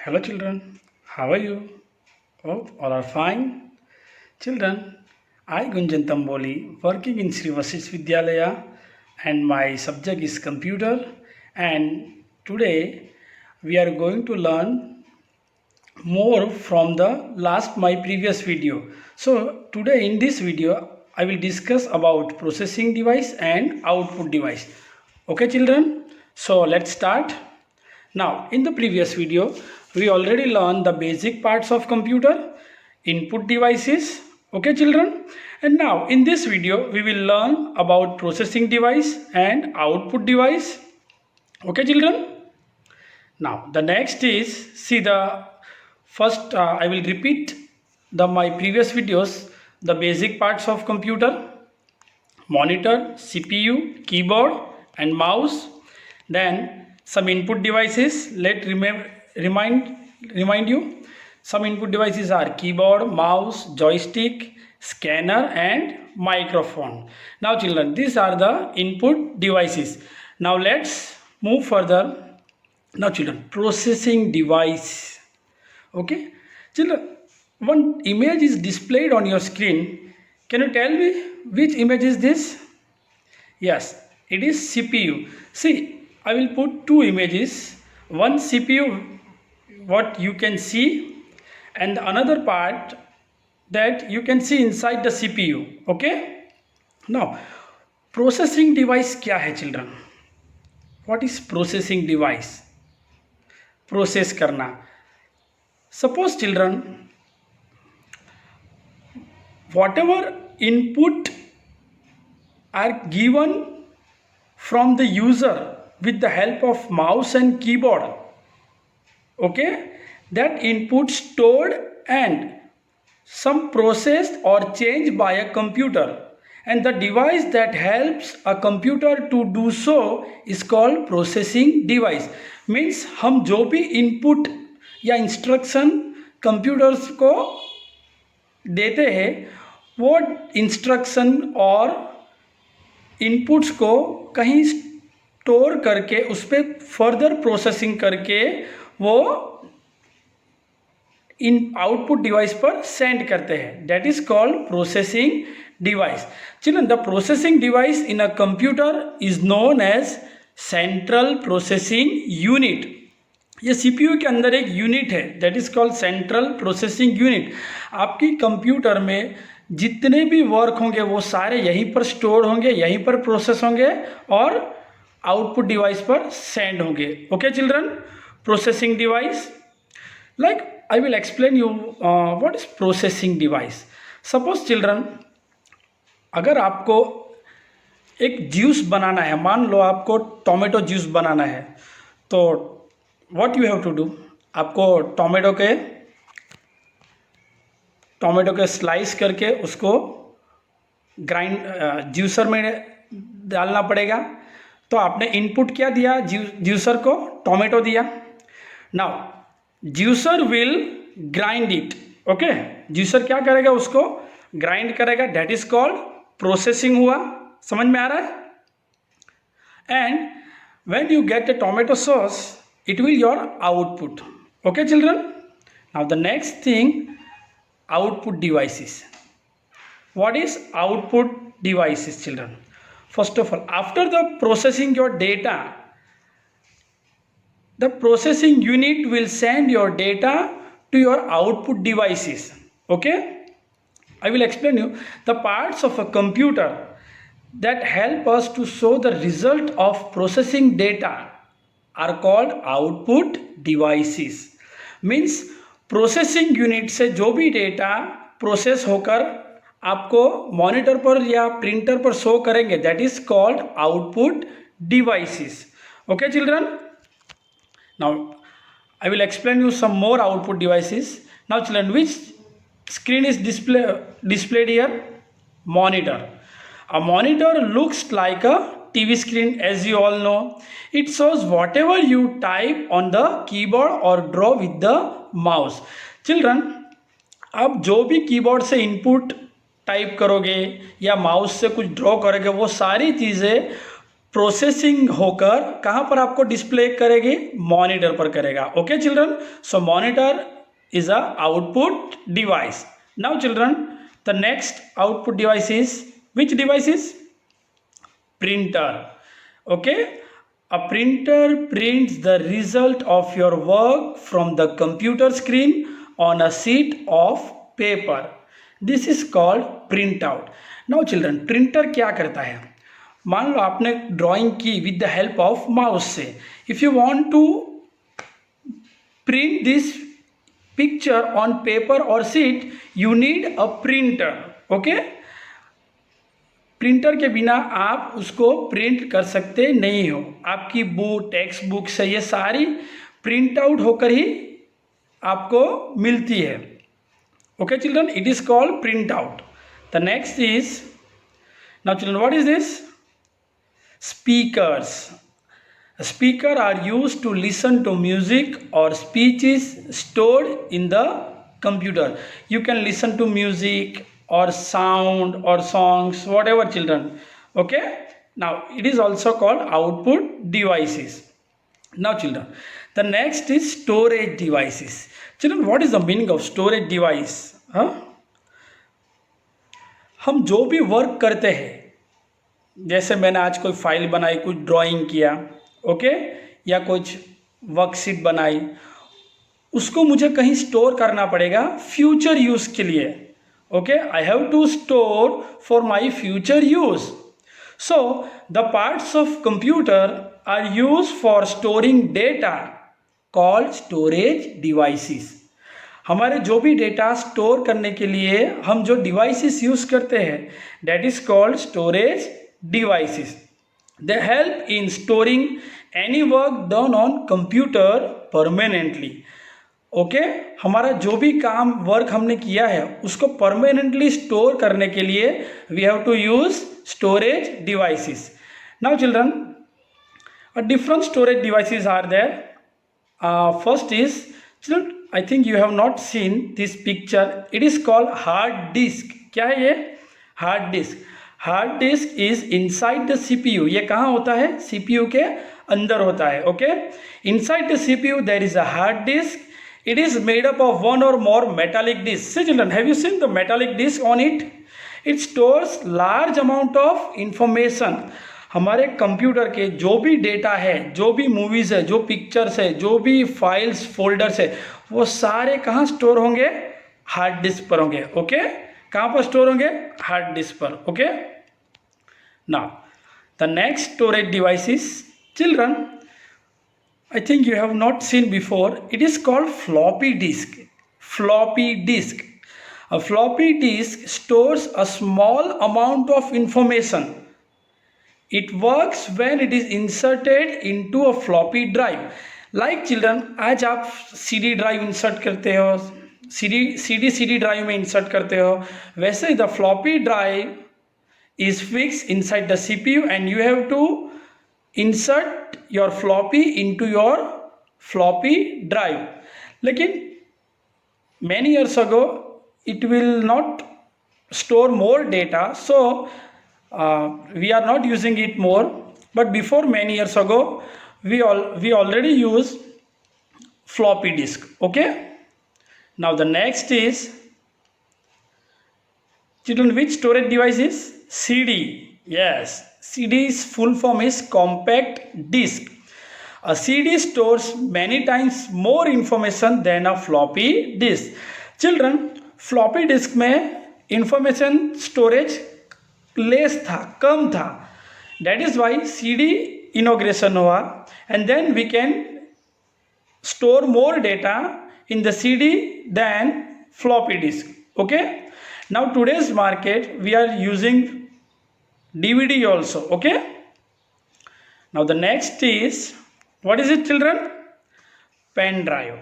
Hello, children. How are you? Oh, all are fine. Children, I Gunjan Tamboli, working in Sri Vasish Vidyalaya, and my subject is computer. And today we are going to learn more from the last my previous video. So today in this video I will discuss about processing device and output device. Okay, children, so let's start. Now in the previous video we already learned the basic parts of computer, input devices. Okay, children, and now in this video we will learn about processing device and output device. Okay, children. Now the next is, see, the first I will repeat the my previous videos, the basic parts of computer: monitor, CPU, keyboard and mouse. Then some input devices. Remind you, some input devices are keyboard, mouse, joystick, scanner and microphone. Now children, these are the input devices. Now let's move further. Now children, processing device. Okay, children, one image is displayed on your screen. Can you tell me which image is this? Yes, it is CPU. See, I will put two images. One CPU, what you can see, and another part that you can see inside the CPU. Okay. Now, processing device क्या है children? What is processing device? Process करना. Suppose children, whatever input are given from the user with the help of mouse and keyboard, okay, that input stored and some processed or changed by a computer, and the device that helps a computer to do so is called processing device. Means हम जो भी input या instruction computers को देते हैं, वो instruction और inputs को कहीं स्टोर करके उस पर फर्दर प्रोसेसिंग करके वो इन आउटपुट डिवाइस पर सेंड करते हैं. That is called processing device. Children, the processing device in a computer is known as central processing unit. ये सीपीयू के अंदर एक यूनिट है, that is called central processing unit. आपकी कंप्यूटर में जितने भी वर्क होंगे वो सारे यहीं पर स्टोर होंगे, यहीं पर प्रोसेस होंगे और आउटपुट डिवाइस पर सेंड होंगे. Okay children, processing device, like I will explain you what is processing device. Suppose children, अगर आपको एक जूस बनाना है, मान लो आपको टोमेटो जूस बनाना है, तो what you have to do, आपको टोमेटो के स्लाइस करके उसको ग्राइंड जूसर में डालना पड़ेगा. तो आपने इनपुट क्या दिया, जूसर को टोमेटो दिया. Now juicer will grind it. Okay, juicer क्या करेगा, उसको ग्राइंड करेगा. दैट इज कॉल्ड प्रोसेसिंग हुआ. समझ में आ रहा है? And when you get the tomato sauce, it will your output. Okay children, now the next thing, output devices. What is output devices children? First of all, after the processing your data, the processing unit will send your data to your output devices. Okay, I will explain you the parts of a computer that help us to show the result of processing data are called output devices. Means processing unit से जो भी data process होकर आपको monitor पर या printer पर show करेंगे, that is called output devices. Okay children, now I will explain you some more output devices. Now children, which screen is displayed here? Monitor. A monitor looks like a TV screen, as you all know. It shows whatever you type on the keyboard or draw with the mouse. Children, आप जो भी keyboard से input type करोगे या mouse से कुछ draw करोगे, वो सारी चीज़ें प्रोसेसिंग होकर कहाँ पर आपको डिस्प्ले करेगी, मॉनिटर पर करेगा. Okay children, so monitor is a output device. Now children, the next output device is, which device is? Printer. Okay, a printer prints the result of your work from the computer screen on a sheet of paper. This is called printout. Now children, printer क्या करता है? मान लो आपने drawing की with the help of mouse से. If you want to print this picture on paper or sheet, you need a printer. Okay, printer के बिना आप उसको प्रिंट कर सकते नहीं हो. आपकी बुक, टेक्स्ट बुक से ये सारी प्रिंट आउट होकर ही आपको मिलती है. Okay children, it is called print out. The next is, now children, what is this? Speakers. Speaker are used to listen to music or speech is stored in the computer. You can listen to music or sound or songs, whatever children. Okay, now it is also called output devices. Now children, the next is storage devices. Children, what is the meaning of storage device? हम जो भी work करते हैं, जैसे मैंने आज कोई file बनाई, कुछ ड्राइंग किया, ओके, या कुछ वर्कशीट बनाई, उसको मुझे कहीं स्टोर करना पड़ेगा फ्यूचर यूज़ के लिए. Okay, I have to store for my future use. So the parts of computer are use for storing data called storage devices. हमारे जो भी डेटा स्टोर करने के लिए हम जो डिवाइसेस यूज़ करते हैं, that is called storage devices. They help in storing any work done on computer permanently. Okay, हमारा जो भी काम वर्क हमने किया है उसको परमानेंटली स्टोर करने के लिए we have to use storage devices. Now children, different storage devices are there. First is, children, I think you have not seen this picture. It is called hard disk. क्या है ये? Hard disk. Hard disk is inside the CPU. ये कहाँ होता है? CPU के अंदर होता है. Okay, inside the CPU there is a hard disk. It is made up of one or more metallic disk. See children, have you seen the metallic disk on it? It stores large amount of information. हमारे computer के जो भी data है, जो भी movies है, जो pictures है, जो भी फाइल्स, फोल्डर्स है, वो सारे कहाँ स्टोर होंगे? हार्ड डिस्क पर होंगे. ओके, कहाँ पर स्टोर होंगे? हार्ड डिस्क पर. Okay, now the next storage device is, children, I think you have not seen before. It is called floppy disk. Floppy disk. A floppy disk stores a small amount of information. It works when it is inserted into a floppy drive. Like children, आज आप CD drive insert करते हो, CD drive में insert करते हो, वैसे the floppy drive is fix inside the CPU and you have to insert your floppy into your floppy drive. लेकिन many years ago it will not store more data, so we are not using it more, but before many years ago we already use floppy disk. Okay, now the next is, children, which storage device is? CD. Yes, CD's full form is compact disk. A CD stores many times more information than a floppy disk. Children, floppy disk में information storage less था, कम था. That is why CD inauguration हुआ, and then we can store more data in the CD than floppy disk. Okay, now today's market we are using DVD also. Okay, now the next is, what is it children? Pen drive.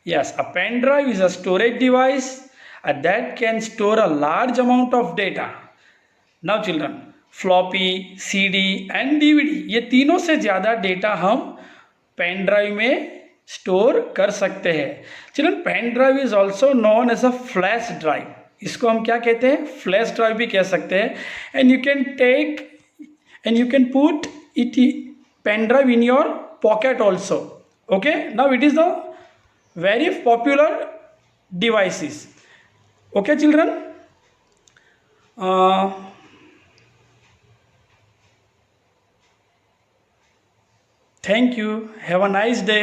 Yes, a pen drive is a storage device that can store a large amount of data. Now children, floppy, CD and DVD, ये तीनों से ज़्यादा data हम pen drive में store कर सकते हैं. Children, pen drive is also known as a flash drive. इसको हम क्या कहते हैं? फ्लैश ड्राइव भी कह सकते हैं. And you can put it pen drive in your pocket also. Okay, now it is the very popular devices. Okay children, uh, thank you, have a nice day.